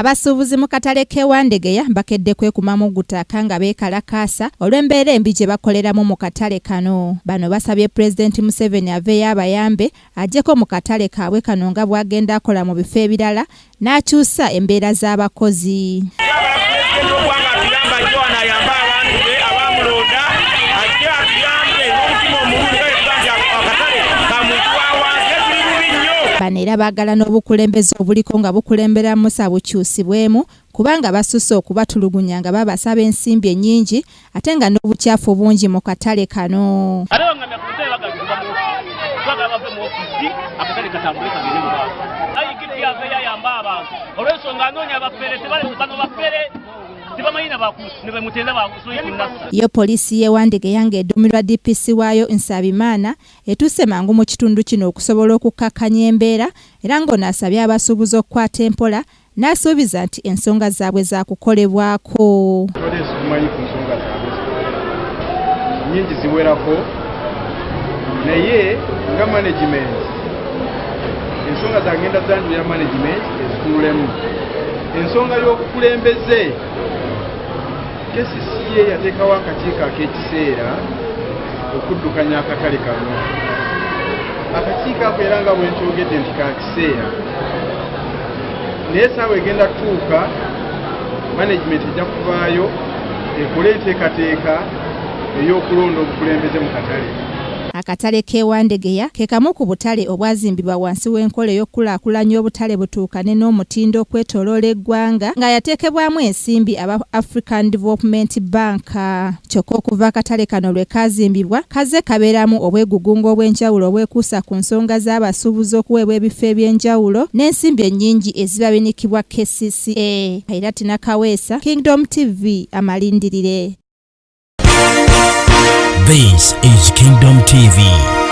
Abasuubuzi mu katale k'ewandegeya bakedde kwekuma mu gutaka nga beekalakaasa olw'embeera embi gye bakoleramu mu katale kano. Bano basabye Pulezidenti Museveni aveeyo abayambe aggyeko mu katale kaabwe kano nga bw'agenda akola mu bifo ebirala n'akyusa embeera z'abakozi. Bano era baagala n'obukulembeze obuliko nga bukulembera Musa bukyusibwemu kubanga basusse okubatulugunya nga babasaba ensimbi ennyingi ate nga n'obukyafu bungi mu katale kano. Iyo poliisi y'ewandegeya ng'edduumirwa DPC waayo Nsabimana etuuse mangu mu kitundu kino okusobola okukakkanya embeera era ng'ono asabye abasuubuzi okukwata empola n'asuubiza nti ensonga zaabwe za kukolebwako. Nyingi ziwerako naye nga management ensonga zagenda zanjulira management ezikululemu. Ensonga y'obukulembeze KCCA yateekawo akakiiko ak'ekiseera okuddukanya akatale kano. Akakiiko ako era nga bwenkyogedde nti ka kiseera naye essaawa egenda tuuka management ejja kuvaayo ekole enteekateeka ey'okulonda obukulembeze mu katale. Akatale k'ewandegeya ke kamu ku butale obwazimbibwa wansi w'enkola ey'okukulaakulanya obutale butuukane n'omutindo okwetooloola eggwanga nga yateekebwamu ensimbi aba African Development Bank. Kyokka okuva akatale kano lwe kaazimbibwa kaze kabeeramu obwegugungo obw'enjawulo obwekuusa ku nsonga z'abasuubuzi okuweebwa ebifo eby'enjawulo n'ensimbi ennyingi eziba binikibwa KCCA. Kairat Kaweesa, Kingdom TV, amalindirire. This is Kingdom TV.